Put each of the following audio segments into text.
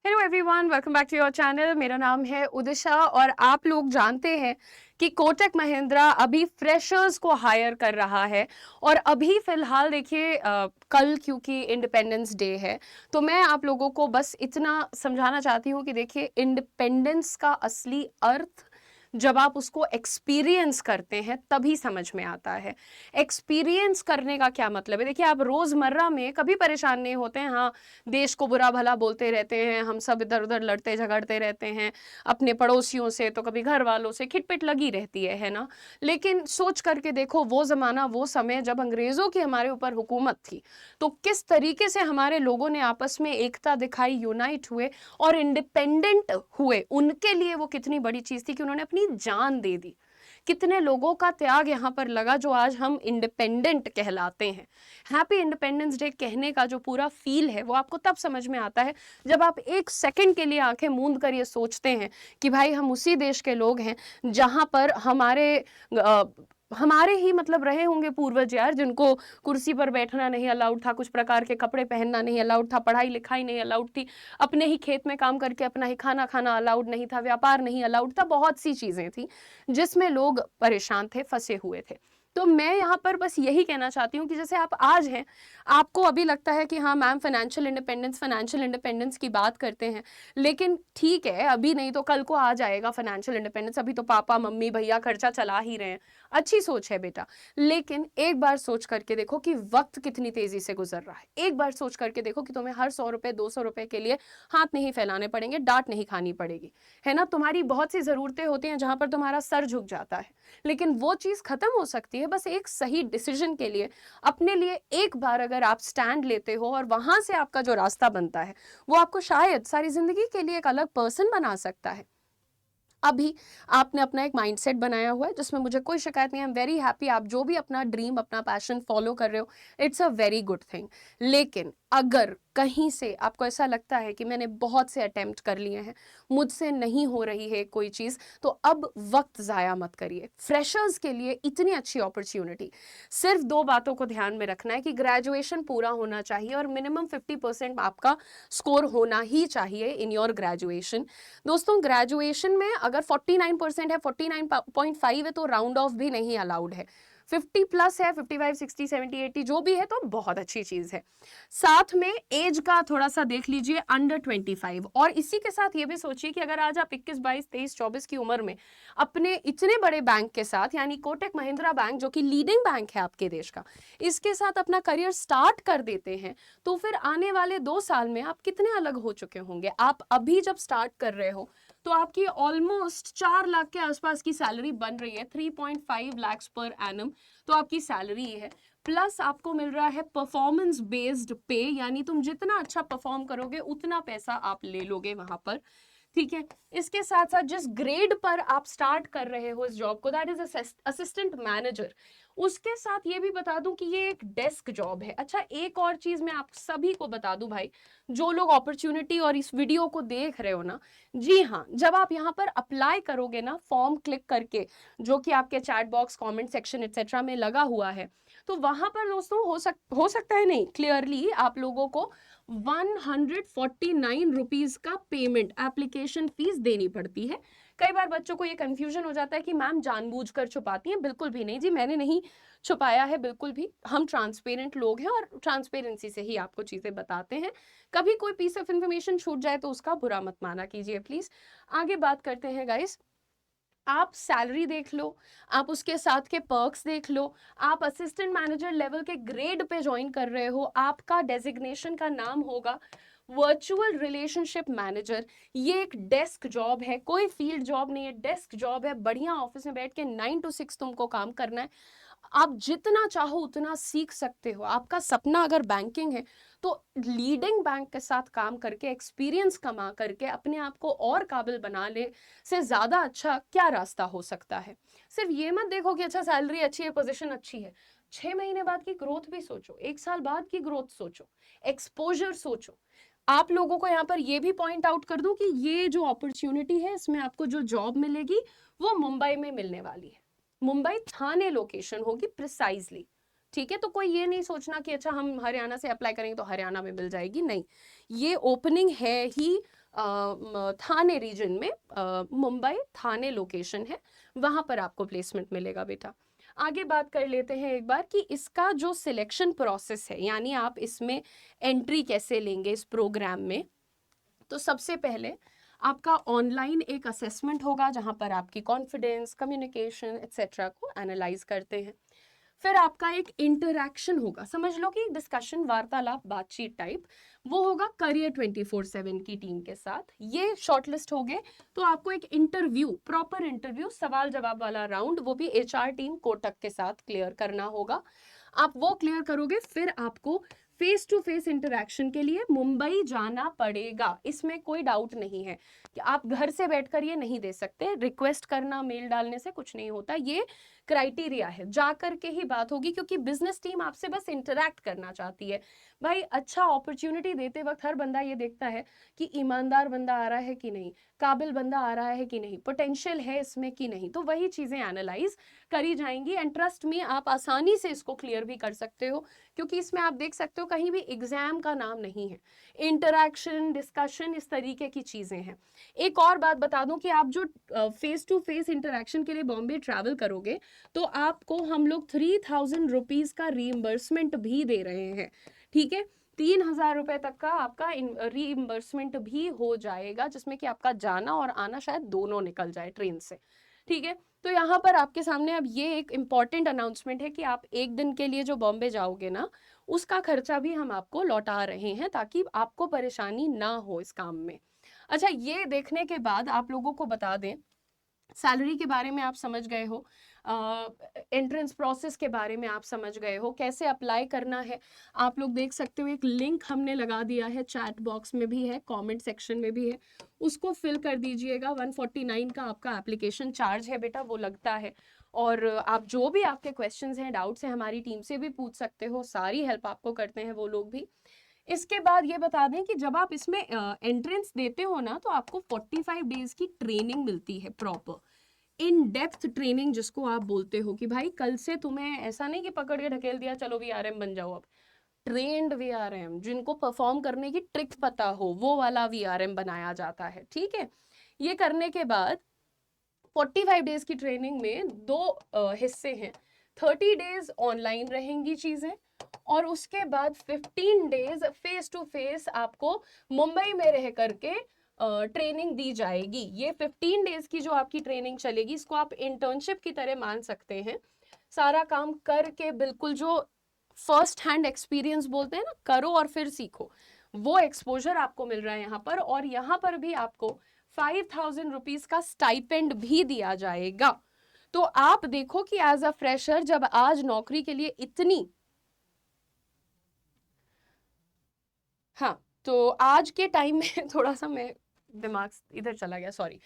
Hello everyone, welcome back to your channel. मेरा नाम है उदिशा और आप लोग जानते हैं कि कोटक महिंद्रा अभी फ्रेशर्स को हायर कर रहा है। और अभी फिलहाल देखिए कल क्योंकि इंडिपेंडेंस डे है तो मैं आप लोगों को बस इतना समझाना चाहती हूँ कि देखिए इंडिपेंडेंस का असली अर्थ जब आप उसको एक्सपीरियंस करते हैं तभी समझ में आता है। एक्सपीरियंस करने का क्या मतलब है? देखिए आप रोजमर्रा में कभी परेशान नहीं होते हैं। हाँ, देश को बुरा भला बोलते रहते हैं, हम सब इधर उधर लड़ते झगड़ते रहते हैं, अपने पड़ोसियों से तो कभी घर वालों से खिटपिट लगी रहती है ना। लेकिन सोच करके देखो वो जमाना, वो समय जब अंग्रेजों की हमारे ऊपर हुकूमत थी तो किस तरीके से हमारे लोगों ने आपस में एकता दिखाई, यूनाइट हुए और इंडिपेंडेंट हुए। उनके लिए वो कितनी बड़ी चीज थी कि उन्होंने अपनी जान दे दी। कितने लोगों का त्याग यहाँ पर लगा जो आज हम इंडिपेंडेंट कहलाते हैं। हैप्पी इंडिपेंडेंस डे कहने का जो पूरा फील है वो आपको तब समझ में आता है जब आप एक सेकंड के लिए आंखें मूंद कर ये सोचते हैं कि भाई हम उसी देश के लोग हैं जहां पर हमारे ही मतलब रहे होंगे पूर्वज यार, जिनको कुर्सी पर बैठना नहीं अलाउड था, कुछ प्रकार के कपड़े पहनना नहीं अलाउड था, पढ़ाई लिखाई नहीं अलाउड थी, अपने ही खेत में काम करके अपना ही खाना खाना अलाउड नहीं था, व्यापार नहीं अलाउड था, बहुत सी चीजें थी जिसमें लोग परेशान थे, फंसे हुए थे। तो मैं यहाँ पर बस यही कहना चाहती हूँ कि जैसे आप आज हैं, आपको अभी लगता है कि हाँ मैम फाइनेंशियल इंडिपेंडेंस की बात करते हैं, लेकिन ठीक है अभी नहीं तो कल को आ जाएगा फाइनेंशियल इंडिपेंडेंस। अभी तो पापा मम्मी भैया खर्चा चला ही रहे हैं, अच्छी सोच है बेटा। लेकिन एक बार सोच करके देखो कि वक्त कितनी तेजी से गुजर रहा है। एक बार सोच करके देखो कि तुम्हें हर 100 रुपए 200 रुपए के लिए हाथ नहीं फैलाने पड़ेंगे, डांट नहीं खानी पड़ेगी, है ना। तुम्हारी बहुत सी जरूरतें होती हैं जहां पर तुम्हारा सर झुक जाता है, लेकिन वो चीज खत्म हो सकती है बस एक सही डिसीजन के लिए। अपने लिए एक बार अगर आप स्टैंड लेते हो और वहां से आपका जो रास्ता बनता है वो आपको शायद सारी जिंदगी के लिए एक अलग पर्सन बना सकता है। अभी आपने अपना एक माइंडसेट बनाया हुआ है जिसमें मुझे कोई शिकायत नहीं है। आई एम वेरी हैप्पी, आप जो भी अपना ड्रीम अपना पैशन फॉलो कर रहे हो, it's a very good thing. लेकिन अगर कहीं से आपको ऐसा लगता है कि मैंने बहुत से अटेम्प्ट कर लिए हैं, मुझसे नहीं हो रही है कोई चीज, तो अब वक्त जाया मत करिए। फ्रेशर्स के लिए इतनी अच्छी अपॉर्चुनिटी, सिर्फ दो बातों को ध्यान में रखना है कि ग्रेजुएशन पूरा होना चाहिए और मिनिमम 50% आपका स्कोर होना ही चाहिए इन योर ग्रेजुएशन। दोस्तों ग्रेजुएशन में अगर 49% है, 49.5 है तो राउंड ऑफ भी नहीं अलाउड है। 50 प्लस है, 55 60 70 80 जो भी है तो बहुत अच्छी चीज है। साथ में एज का थोड़ा सा देख लीजिए, अंडर 25। और इसी के साथ ये भी सोचिए कि अगर आज आप 21 22 23 24 की उम्र में अपने इतने बड़े बैंक के साथ यानी कोटक महिंद्रा बैंक जो कि लीडिंग बैंक है आपके देश का, इसके साथ अपना करियर स्टार्ट कर देते हैं, तो फिर आने वाले 2 साल में आप कितने अलग हो चुके होंगे। आप अभी जब स्टार्ट कर रहे हो तो आपकी ऑलमोस्ट 4 लाख के आसपास की सैलरी बन रही है, 3.5 लाख पर एनम तो आपकी सैलरी है। प्लस आपको मिल रहा है परफॉर्मेंस बेस्ड पे, यानी तुम जितना अच्छा परफॉर्म करोगे उतना पैसा आप ले लोगे वहां पर, ठीक है। इसके साथ साथ जिस ग्रेड पर आप स्टार्ट कर रहे हो इस जॉब को, दैट इज असिस्टेंट मैनेजर, उसके साथ ये भी बता दूं कि ये एक डेस्क जॉब है। अच्छा एक और चीज मैं आप सभी को बता दूं भाई, जो लोग अपॉर्चुनिटी और इस वीडियो को देख रहे हो ना, जी हाँ, जब आप यहाँ पर अप्लाई करोगे ना फॉर्म क्लिक करके, जो कि आपके chat box comment section etcetera में लगा हुआ है, तो वहां पर दोस्तों हो सकता है नहीं, क्लियरली आप लोगों को 149 रुपीज का पेमेंट एप्लीकेशन फीस देनी पड़ती है। कई बार बच्चों को ये कंफ्यूजन हो जाता है कि मैम जानबूझकर छुपाती हैं। बिल्कुल भी नहीं जी, मैंने नहीं छुपाया है बिल्कुल भी। हम ट्रांसपेरेंट लोग हैं और ट्रांसपेरेंसी से ही आपको चीजें बताते हैं। कभी कोई पीस ऑफ इंफॉर्मेशन छूट जाए तो उसका बुरा मत माना कीजिए प्लीज। आगे बात करते हैं गाइस। आप सैलरी देख लो, आप उसके साथ के पर्क्स देख लो, आप असिस्टेंट मैनेजर लेवल के ग्रेड पे ज्वाइन कर रहे हो, आपका डेजिग्नेशन का नाम होगा वर्चुअल रिलेशनशिप मैनेजर। ये एक डेस्क जॉब है, कोई फील्ड जॉब नहीं है, डेस्क जॉब है। बढ़िया ऑफिस में बैठ के 9 to 6 तुमको काम करना है। आप जितना चाहो उतना सीख सकते हो। आपका सपना अगर बैंकिंग है तो लीडिंग बैंक के साथ काम करके एक्सपीरियंस कमा करके अपने आप को और काबिल बना ले से ज्यादा अच्छा क्या रास्ता हो सकता है। सिर्फ ये मत देखो कि अच्छा सैलरी अच्छी है, पोजीशन अच्छी है। 6 महीने बाद की ग्रोथ भी सोचो, 1 साल बाद की ग्रोथ सोचो, एक्सपोजर सोचो। आप लोगों को यहाँ पर ये भी पॉइंट आउट कर दूं कि ये जो अपॉर्चुनिटी है इसमें आपको जो जॉब मिलेगी वो मुंबई में मिलने वाली है। मुंबई थाने लोकेशन होगी प्रिसाइजली, ठीक है। तो कोई ये नहीं सोचना कि अच्छा हम हरियाणा से अप्लाई करेंगे तो हरियाणा में मिल जाएगी, नहीं। ये ओपनिंग है ही थाने रीजन में, मुंबई थाने लोकेशन है, वहां पर आपको प्लेसमेंट मिलेगा बेटा। आगे बात कर लेते हैं एक बार कि इसका जो सिलेक्शन प्रोसेस है, यानी आप इसमें एंट्री कैसे लेंगे इस प्रोग्राम में। तो सबसे पहले आपका ऑनलाइन एक असेसमेंट होगा जहां पर आपकी कॉन्फिडेंस, कम्युनिकेशन एक्सेट्रा को एनालाइज करते हैं। फिर आपका एक इंटरैक्शन होगा, समझ लो कि डिस्कशन, वार्तालाप, बातचीत टाइप, वो होगा करियर 24/7 की टीम के साथ। ये शॉर्टलिस्ट हो गए तो आपको एक इंटरव्यू, प्रॉपर इंटरव्यू, सवाल जवाब वाला राउंड, वो भी एचआर टीम कोटक के साथ क्लियर करना होगा। आप वो क्लियर करोगे, फिर आपको फेस टू फेस इंटरैक्शन के लिए मुंबई जाना पड़ेगा, इसमें कोई डाउट नहीं है कि आप घर से बैठकर ये नहीं दे सकते। रिक्वेस्ट करना, मेल डालने से कुछ नहीं होता, ये क्राइटेरिया है, जा करके ही बात होगी, क्योंकि बिजनेस टीम आपसे बस इंटरैक्ट करना चाहती है। भाई अच्छा अपॉर्चुनिटी देते वक्त हर बंदा ये देखता है कि ईमानदार बंदा आ रहा है कि नहीं, काबिल बंदा आ रहा है कि नहीं, पोटेंशियल है इसमें कि नहीं, तो वही चीजें एनालाइज करी जाएंगी। एंड ट्रस्ट में आप आसानी से इसको क्लियर भी कर सकते हो, क्योंकि इसमें आप देख सकते हो कहीं भी एग्जाम का नाम नहीं है, इंटरैक्शन, डिस्कशन, इस तरीके की चीजें हैं। एक और बात बता दूं कि आप जो फेस टू फेस इंटरैक्शन के लिए बॉम्बे ट्रैवल करोगे तो आपको हम लोग 3000 रुपीज का रीइंबर्समेंट भी दे रहे हैं, ठीक है। 3000 रुपए तक का आपका रीइंबर्समेंट भी हो जाएगा, जिसमें कि आपका जाना और आना शायद दोनों निकल जाए ट्रेन से, ठीक है। तो यहाँ पर आपके सामने अब ये एक इम्पॉर्टेंट अनाउंसमेंट है कि आप एक दिन के लिए जो बॉम्बे जाओगे ना, उसका खर्चा भी हम आपको लौटा रहे हैं, ताकि आपको परेशानी ना हो इस काम में। अच्छा, ये देखने के बाद आप लोगों को बता दें, सैलरी के बारे में आप समझ गए हो, एंट्रेंस प्रोसेस के बारे में आप समझ गए हो, कैसे अप्लाई करना है आप लोग देख सकते हो। एक लिंक हमने लगा दिया है, चैट बॉक्स में भी है, कमेंट सेक्शन में भी है, उसको फिल कर दीजिएगा। 149 का आपका एप्लीकेशन चार्ज है बेटा, वो लगता है। और आप जो भी आपके क्वेश्चंस हैं, डाउट्स हैं, हमारी टीम से भी पूछ सकते हो, सारी हेल्प आपको करते हैं वो लोग भी। इसके बाद ये बता दें कि जब आप इसमें एंट्रेंस देते हो ना, तो आपको 45 डेज की ट्रेनिंग मिलती है, प्रॉपर इन डेप्थ ट्रेनिंग, जिसको आप बोलते हो कि भाई कल से तुम्हें ऐसा नहीं कि पकड़ के ढकेल दिया चलो वीआरएम बन जाओ। अब ट्रेंड वीआरएम, जिनको परफॉर्म करने की ट्रिक पता हो, वो वाला वीआरएम बनाया जाता है, ठीक है। ये करने के बाद 45 डेज की ट्रेनिंग में दो हिस्से हैं। 30 डेज ऑनलाइन रहेंगी चीजें, और उसके बाद 15 डेज फेस टू फेस आपको मुंबई में रह करके ट्रेनिंग दी जाएगी। ये 15 डेज की जो आपकी ट्रेनिंग चलेगी, इसको आप इंटर्नशिप की तरह मान सकते हैं। सारा काम करके, बिल्कुल जो फर्स्ट हैंड एक्सपीरियंस बोलते हैं ना, करो और फिर सीखो, वो एक्सपोजर आपको मिल रहा है यहाँ पर। और यहाँ पर भी आपको 5000 रुपीज का स्टाइपेंड भी दिया जाएगा। तो आप देखो कि एज अ फ्रेशर जब आज नौकरी के लिए इतनी, हाँ, तो आज के टाइम में थोड़ा सा मैं दिमाग इधर चला गया, सॉरी।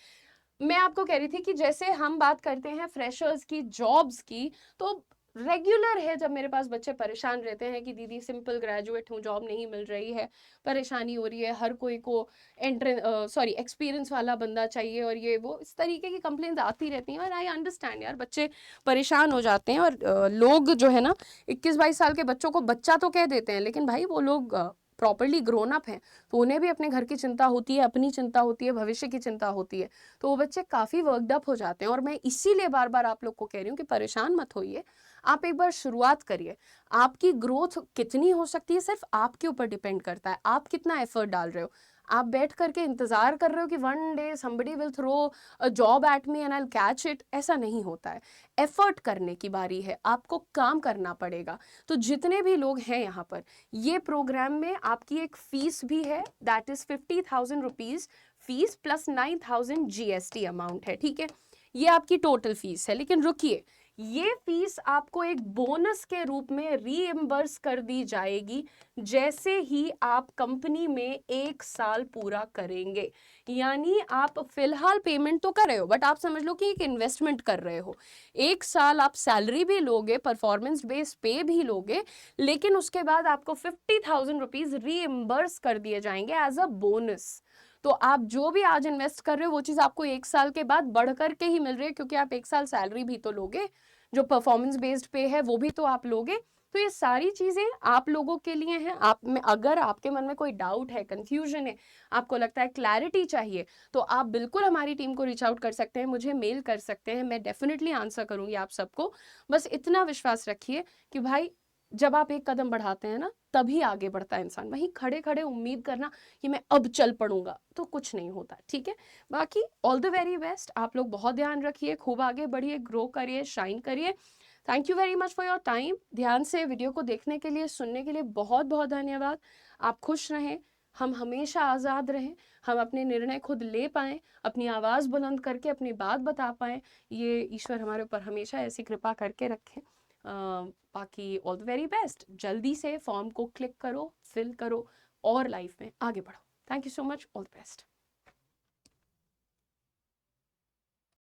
मैं आपको कह रही थी कि जैसे हम बात करते हैं फ्रेशर्स की, जॉब्स की, तो रेगुलर है जब मेरे पास बच्चे परेशान रहते हैं कि दीदी सिंपल ग्रेजुएट हूँ, जॉब नहीं मिल रही है, परेशानी हो रही है, हर कोई को एक्सपीरियंस वाला बंदा चाहिए, और ये वो इस तरीके की कंप्लेंट्स आती रहती हैं। और आई अंडरस्टैंड यार, बच्चे परेशान हो जाते हैं। और लोग जो है ना, 21-22 साल के बच्चों को बच्चा तो कह देते हैं, लेकिन भाई वो लोग प्रॉपरली ग्रोन अप हैं, तो उन्हें भी अपने घर की चिंता होती है, अपनी चिंता होती है, भविष्य की चिंता होती है, तो वो बच्चे काफ़ी वर्कड अप हो जाते हैं। और मैं इसीलिए बार बार आप लोग को कह रही हूँ कि परेशान मत होइए, आप एक बार शुरुआत करिए। आपकी ग्रोथ कितनी हो सकती है सिर्फ आपके ऊपर डिपेंड करता है, आप कितना एफर्ट डाल रहे हो। आप बैठ करके इंतजार कर रहे हो कि one day somebody will throw a job at me and I'll catch it, ऐसा नहीं होता है। एफर्ट करने की बारी है, आपको काम करना पड़ेगा। तो जितने भी लोग हैं यहाँ पर, ये प्रोग्राम में आपकी एक फीस भी है, that is 50,000 rupees fees plus 9,000 GST amount है, ठीक है। ये आपकी टोटल फीस है। लेकिन रुकिए, ये फीस आपको एक बोनस के रूप में रीइंबर्स कर दी जाएगी जैसे ही आप कंपनी में 1 साल पूरा करेंगे। यानी आप फिलहाल पेमेंट तो कर रहे हो, बट आप समझ लो कि एक इन्वेस्टमेंट कर रहे हो। 1 साल आप सैलरी भी लोगे, परफॉर्मेंस बेस्ड पे भी लोगे, लेकिन उसके बाद आपको 50,000 रुपीज रीइंबर्स कर दिए जाएंगे एज अ बोनस। तो आप जो भी आज इन्वेस्ट कर रहे हो, वो चीज़ आपको 1 साल के बाद बढ़ करके ही मिल रही है, क्योंकि आप 1 साल सैलरी भी तो लोगे, जो परफॉर्मेंस बेस्ड पे है वो भी तो आप लोगे। तो ये सारी चीज़ें आप लोगों के लिए हैं। आप में अगर आपके मन में कोई डाउट है, कन्फ्यूजन है, आपको लगता है क्लैरिटी चाहिए, तो आप बिल्कुल हमारी टीम को रीच आउट कर सकते हैं, मुझे मेल कर सकते हैं, मैं डेफिनेटली आंसर करूँगी आप सबको। बस इतना विश्वास रखिए कि भाई जब आप एक कदम बढ़ाते हैं ना, तभी आगे बढ़ता है इंसान। वहीं खड़े खड़े उम्मीद करना कि मैं अब चल पड़ूंगा, तो कुछ नहीं होता, ठीक है। बाकी ऑल द वेरी बेस्ट, आप लोग बहुत ध्यान रखिए, खूब आगे बढ़िए, ग्रो करिए, शाइन करिए। Thank you very much for your time. ध्यान से वीडियो को देखने के लिए, सुनने के लिए बहुत बहुत धन्यवाद। आप खुश रहें, हम हमेशा आज़ाद रहें, हम अपने निर्णय खुद ले पाएँ, अपनी आवाज़ बुलंद करके अपनी बात बता पाएँ, ये ईश्वर हमारे ऊपर हमेशा ऐसी कृपा करके रखें। बाकी ऑल द वेरी बेस्ट। जल्दी से फॉर्म को क्लिक करो, फिल करो और लाइफ में आगे बढ़ो। Thank you so much, all the best.